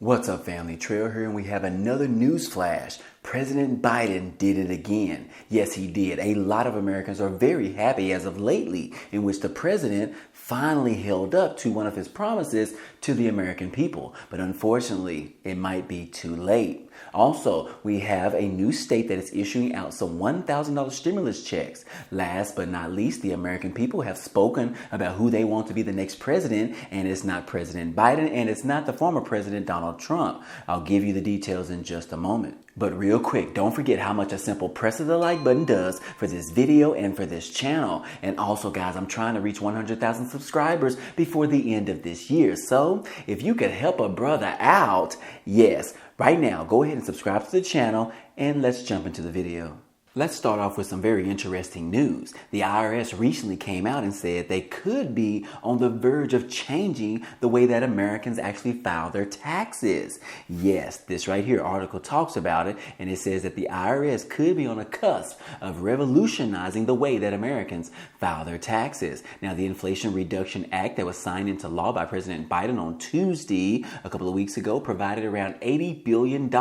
What's up, family? Trail here, and we have another news flash. President Biden did it again. Yes, he did. A lot of Americans are very happy as of lately, in which the president finally held up to one of his promises to the American people. But unfortunately, it might be too late. Also, we have a new state that is issuing out some $1,000 stimulus checks. Last but not least, the American people have spoken about who they want to be the next president, and it's not President Biden, and it's not the former president Donald Trump. I'll give you the details in just a moment. But real quick, don't forget how much a simple press of the like button does for this video and for this channel. And also, guys, I'm trying to reach 100,000 subscribers before the end of this year. So if you could help a brother out, yes, right now, go ahead and subscribe to the channel, and let's jump into the video. Let's start off with some very interesting news. The IRS recently came out and said they could be on the verge of changing the way that Americans actually file their taxes. Yes, this right here article talks about it, and it says that the IRS could be on a cusp of revolutionizing the way that Americans file their taxes. Now, the Inflation Reduction Act that was signed into law by President Biden on Tuesday, a couple of weeks ago, provided around $80 billion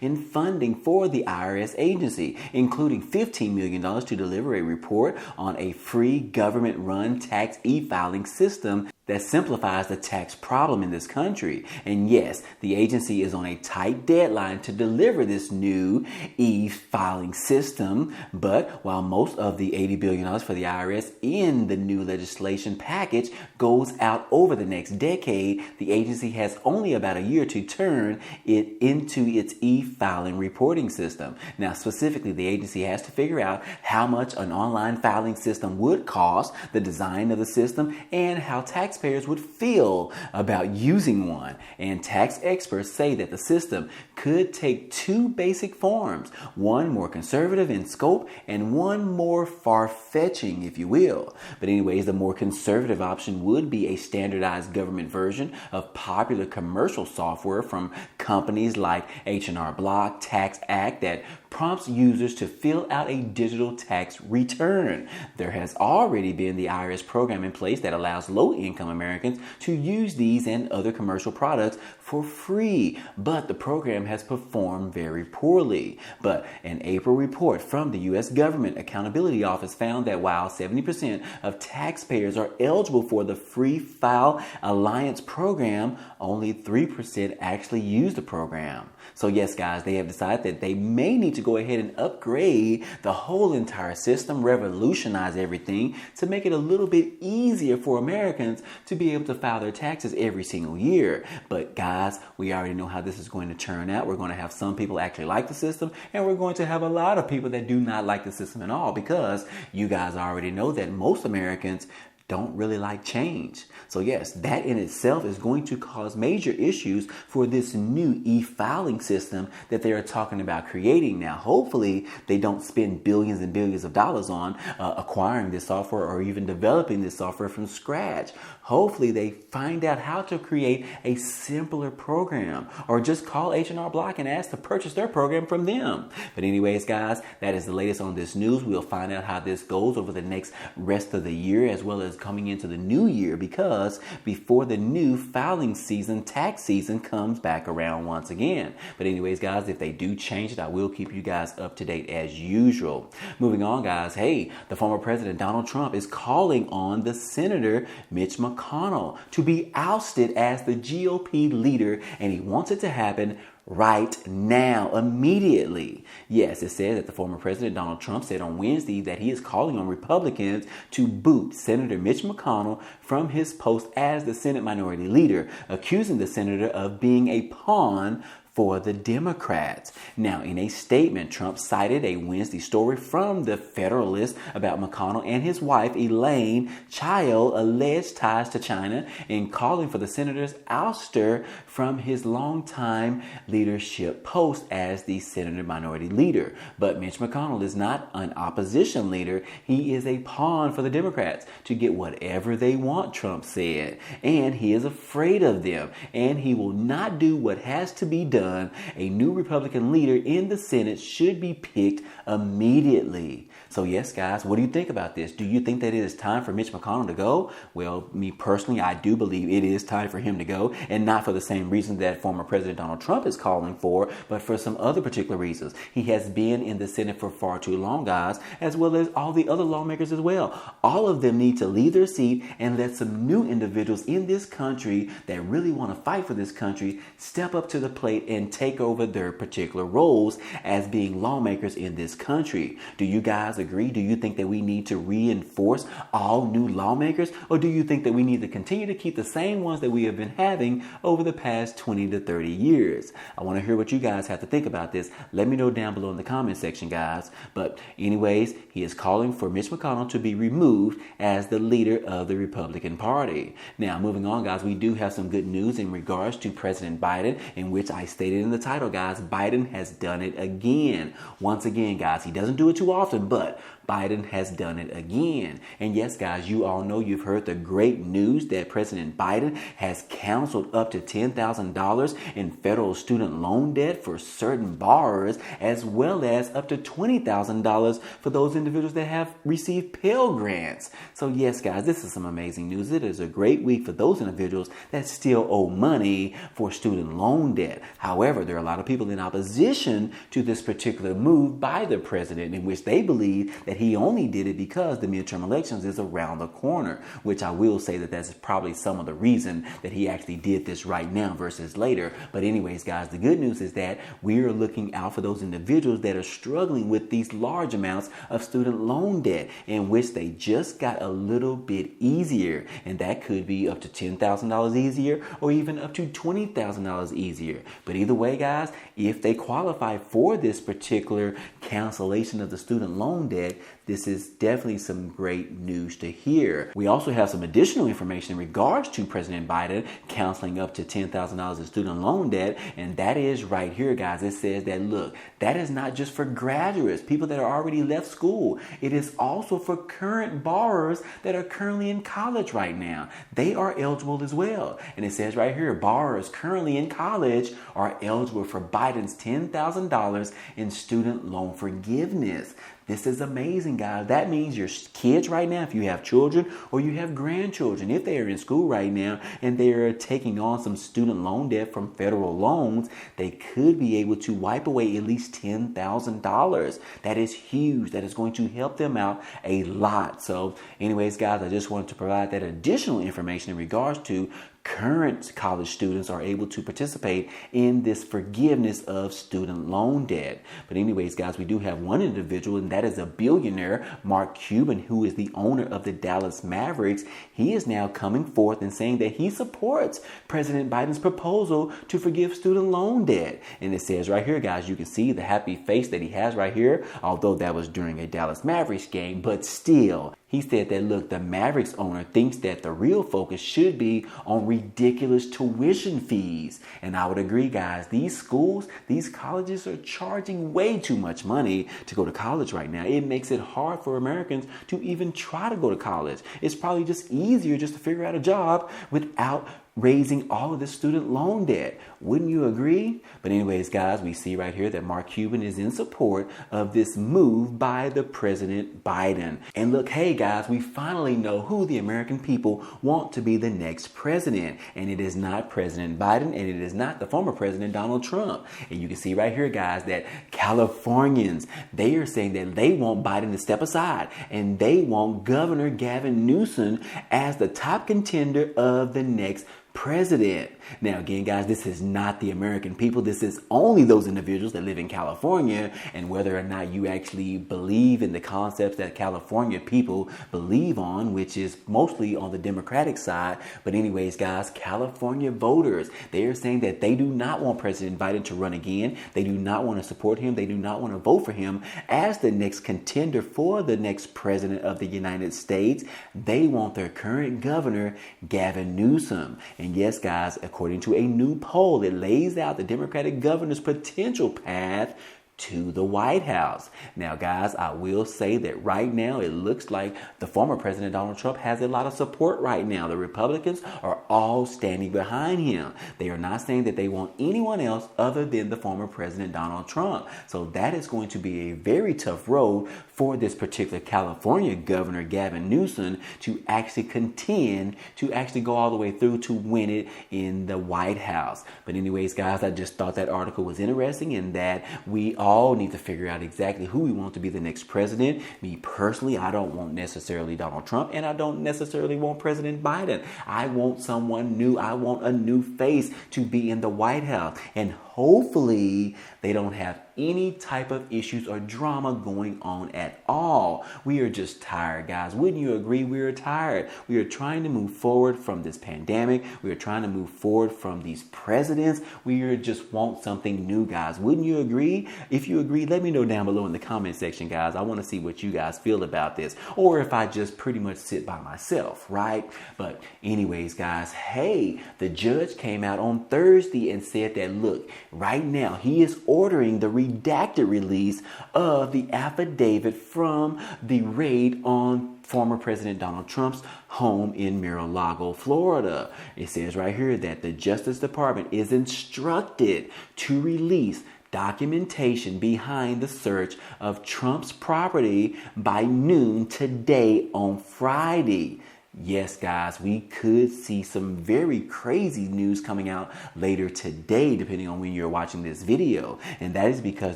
in funding for the IRS agency, including $15 million to deliver a report on a free government-run tax e-filing system that simplifies the tax problem in this country. And yes, the agency is on a tight deadline to deliver this new e-filing system. But while most of the $80 billion for the IRS in the new legislation package goes out over the next decade, the agency has only about a year to turn it into its e-filing reporting system. Now, specifically, the agency has to figure out how much an online filing system would cost, the design of the system, and how taxpayers would feel about using one. And tax experts say that the system could take two basic forms, one more conservative in scope and one more far-fetching, if you will. But anyways, the more conservative option would be a standardized government version of popular commercial software from companies like H&R Block, Tax Act that prompts users to fill out a digital tax return. There has already been the IRS program in place that allows low-income Americans to use these and other commercial products for free, but the program has performed very poorly. But an April report from the U.S. Government Accountability Office found that while 70% of taxpayers are eligible for the Free File Alliance program, only 3% actually use the program. So yes, guys, they have decided that they may need to go ahead and upgrade the whole entire system, revolutionize everything to make it a little bit easier for Americans to be able to file their taxes every single year. But guys, we already know how this is going to turn out. We're going to have some people actually like the system, and we're going to have a lot of people that do not like the system at all, because you guys already know that most Americans don't really like change. So yes, that in itself is going to cause major issues for this new e-filing system that they are talking about creating. Now, hopefully they don't spend billions and billions of dollars on acquiring this software or even developing this software from scratch. Hopefully they find out how to create a simpler program, or just call H&R Block and ask to purchase their program from them. But anyways, guys, that is the latest on this news. We'll find out how this goes over the next rest of the year, as well as coming into the new year, because before the new filing season, tax season comes back around once again. But anyways, guys, if they do change it, I will keep you guys up to date as usual. Moving on, guys. Hey, the former president Donald Trump is calling on the Senator Mitch McConnell to be ousted as the GOP leader, and he wants it to happen right now, immediately. Yes, it says that the former president Donald Trump said on Wednesday that he is calling on Republicans to boot Senator Mitch McConnell from his post as the Senate Minority Leader, accusing the senator of being a pawn for the Democrats. Now, in a statement, Trump cited a Wednesday story from the Federalist about McConnell and his wife, Elaine Childs' alleged ties to China, in calling for the senator's ouster from his longtime leadership post as the Senate Minority Leader. But Mitch McConnell is not an opposition leader. He is a pawn for the Democrats to get whatever they want, Trump said. And he is afraid of them, and he will not do what has to be done done, a new Republican leader in the Senate should be picked immediately. So yes, guys, what do you think about this? Do you think that it is time for Mitch McConnell to go? Well, me personally, I do believe it is time for him to go, and not for the same reason that former President Donald Trump is calling for, but for some other particular reasons. He has been in the Senate for far too long, guys, as well as all the other lawmakers as well. All of them need to leave their seat and let some new individuals in this country that really want to fight for this country step up to the plate and take over their particular roles as being lawmakers in this country. Do you guys agree? Do you think that we need to reinforce all new lawmakers, or do you think that we need to continue to keep the same ones that we have been having over the past 20 to 30 years? I want to hear what you guys have to think about this. Let me know down below in the comment section, guys. But anyways, he is calling for Mitch McConnell to be removed as the leader of the Republican Party. Now, moving on, guys, we do have some good news in regards to President Biden, in which I stated in the title, guys, Biden has done it again. Once again, guys, he doesn't do it too often, but Biden has done it again. And yes, guys, you all know, you've heard the great news that President Biden has canceled up to $10,000 in federal student loan debt for certain borrowers, as well as up to $20,000 for those individuals that have received Pell Grants. So yes, guys, this is some amazing news. It is a great week for those individuals that still owe money for student loan debt. However, there are a lot of people in opposition to this particular move by the president, in which they believe that he only did it because the midterm elections is around the corner, which I will say that that's probably some of the reason that he actually did this right now versus later. But anyways, guys, the good news is that we are looking out for those individuals that are struggling with these large amounts of student loan debt, in which they just got a little bit easier. And that could be up to $10,000 easier, or even up to $20,000 easier. But either way, guys, if they qualify for this particular cancellation of the student loan debt, this is definitely some great news to hear. We also have some additional information in regards to President Biden canceling up to $10,000 in student loan debt, and that is right here, guys. It says that, look, that is not just for graduates, people that are already left school. It is also for current borrowers that are currently in college right now. They are eligible as well. And it says right here, borrowers currently in college are eligible for Biden's $10,000 in student loan forgiveness. This is amazing, guys. That means your kids right now, if you have children or you have grandchildren, if they are in school right now and they are taking on some student loan debt from federal loans, they could be able to wipe away at least $10,000. That is huge. That is going to help them out a lot. So anyways, guys, I just wanted to provide that additional information in regards to current college students are able to participate in this forgiveness of student loan debt. But anyways, guys, we do have one individual, and that is a billionaire, Mark Cuban, who is the owner of the Dallas Mavericks. He is now coming forth and saying that he supports President Biden's proposal to forgive student loan debt. And it says right here, guys, you can see the happy face that he has right here, although that was during a Dallas Mavericks game, but still. He said that, look, the Mavericks owner thinks that the real focus should be on ridiculous tuition fees. And I would agree, guys. These schools, these colleges are charging way too much money to go to college right now. It makes it hard for Americans to even try to go to college. It's probably just easier just to figure out a job without raising all of this student loan debt. Wouldn't you agree? But anyways, guys, we see right here that Mark Cuban is in support of this move by the President Biden. And look, hey guys, we finally know who the American people want to be the next president. And it is not President Biden, and it is not the former President Donald Trump. And you can see right here, guys, that Californians, they are saying that they want Biden to step aside, and they want Governor Gavin Newsom as the top contender of the next president. Now, again, guys, this is not the American people. This is only those individuals that live in California, and whether or not you actually believe in the concepts that California people believe on, which is mostly on the Democratic side. But anyways, guys, California voters, they are saying that they do not want President Biden to run again. They do not want to support him. They do not want to vote for him as the next contender for the next president of the United States. They want their current governor, Gavin Newsom. And yes, guys, according to a new poll, it lays out the Democratic governor's potential path to the White House. Now, guys, I will say that right now it looks like the former President Donald Trump has a lot of support right now. The Republicans are all standing behind him. They are not saying that they want anyone else other than the former President Donald Trump. So that is going to be a very tough road for this particular California Governor Gavin Newsom to actually contend, to actually go all the way through to win it in the White House. But anyways, guys, I just thought that article was interesting in that we all need to figure out exactly who we want to be the next president. Me personally, I don't want necessarily Donald Trump, and I don't necessarily want President Biden. I want someone new. I want a new face to be in the White House. And hopefully they don't have any type of issues or drama going on at all. We are just tired, guys. Wouldn't you agree? We are tired. We are trying to move forward from this pandemic. We are trying to move forward from these presidents. We are just want something new, guys. Wouldn't you agree? If you agree, let me know down below in the comment section, guys. I want to see what you guys feel about this, or if I just pretty much sit by myself, right? But anyways, guys, hey, the judge came out on Thursday and said that, look, right now he is ordering the redacted release of the affidavit from the raid on former President Donald Trump's home in Mar-a-Lago, Florida. It says right here that the Justice Department is instructed to release documentation behind the search of Trump's property by noon today on Friday. Yes, guys, we could see some very crazy news coming out later today, depending on when you're watching this video. And that is because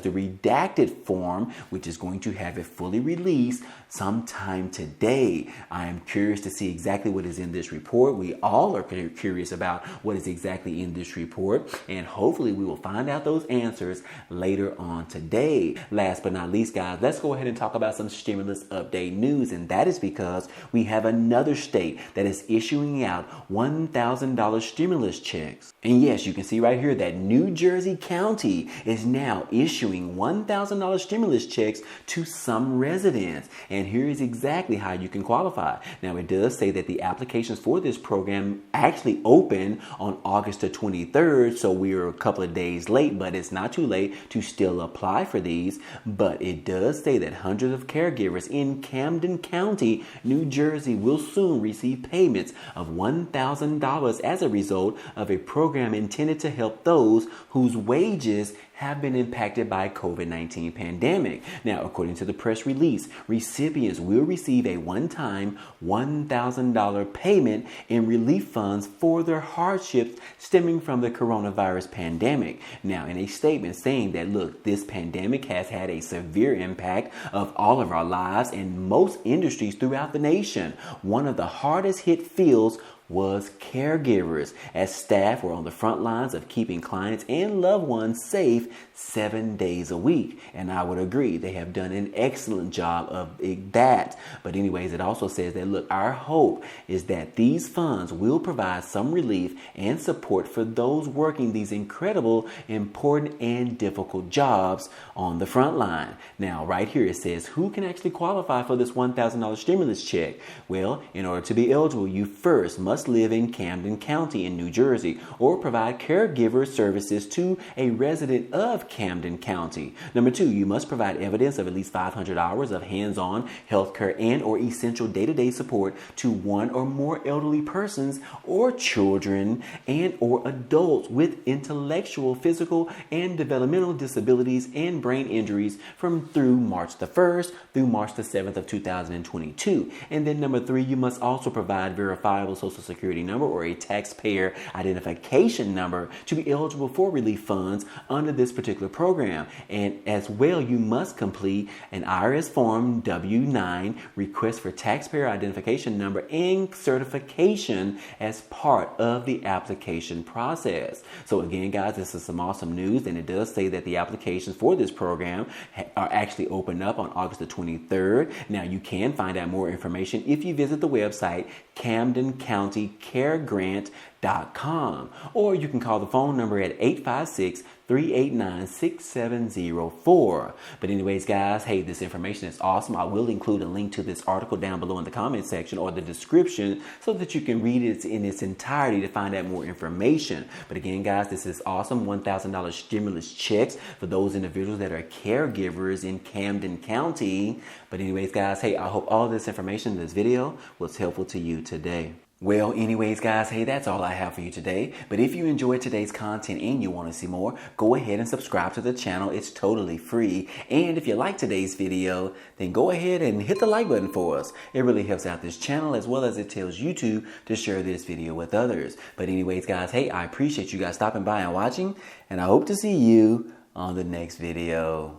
the redacted form, which is going to have it fully released sometime today. I am curious to see exactly what is in this report. We all are curious about what is exactly in this report. And hopefully we will find out those answers later on today. Last but not least, guys, let's go ahead and talk about some stimulus update news. And that is because we have another state that is issuing out $1,000 stimulus checks. And yes, you can see right here that New Jersey County is now issuing $1,000 stimulus checks to some residents. And here is exactly how you can qualify. Now, it does say that the applications for this program actually open on August the 23rd. So we are a couple of days late, but it's not too late to still apply for these. But it does say that hundreds of caregivers in Camden County, New Jersey will soon receive payments of $1,000 as a result of a program intended to help those whose wages have been impacted by COVID-19 pandemic. Now, according to the press release, recipients will receive a one-time $1,000 payment in relief funds for their hardships stemming from the coronavirus pandemic. Now, in a statement saying that, look, this pandemic has had a severe impact of all of our lives and most industries throughout the nation. One of the hardest hit fields was caregivers, as staff were on the front lines of keeping clients and loved ones safe 7 days a week. And I would agree, they have done an excellent job of that. But anyways, it also says that, look, our hope is that these funds will provide some relief and support for those working these incredible, important, and difficult jobs on the front line. Now, right here it says who can actually qualify for this $1,000 stimulus check. Well, in order to be eligible, you first must live in Camden County in New Jersey or provide caregiver services to a resident of Camden County. Number 2, you must provide evidence of at least 500 hours of hands-on healthcare and or essential day-to-day support to one or more elderly persons or children and or adults with intellectual, physical, and developmental disabilities and brain injuries through March the 1st through March the 7th of 2022. And then number 3, you must also provide verifiable Social Security number or a taxpayer identification number to be eligible for relief funds under this particular program. And as well, you must complete an IRS form W-9 request for taxpayer identification number and certification as part of the application process. So again, guys, this is some awesome news, and it does say that the applications for this program are actually opened up on August the 23rd. Now, you can find out more information if you visit the website camdencounty.gov caregrant.com, or you can call the phone number at 856-389-6704. But anyways, guys, hey, this information is awesome. I will include a link to this article down below in the comment section or the description so that you can read it in its entirety to find out more information. But again, guys, this is awesome. $1,000 stimulus checks for those individuals that are caregivers in Camden County. But anyways, guys, hey, I hope all this information in this video was helpful to you today. Well, anyways, guys, hey, that's all I have for you today. But if you enjoyed today's content and you want to see more, go ahead and subscribe to the channel. It's totally free. And if you like today's video, then go ahead and hit the like button for us. It really helps out this channel, as well as it tells YouTube to share this video with others. But anyways, guys, hey, I appreciate you guys stopping by and watching, and I hope to see you on the next video.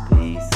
Peace.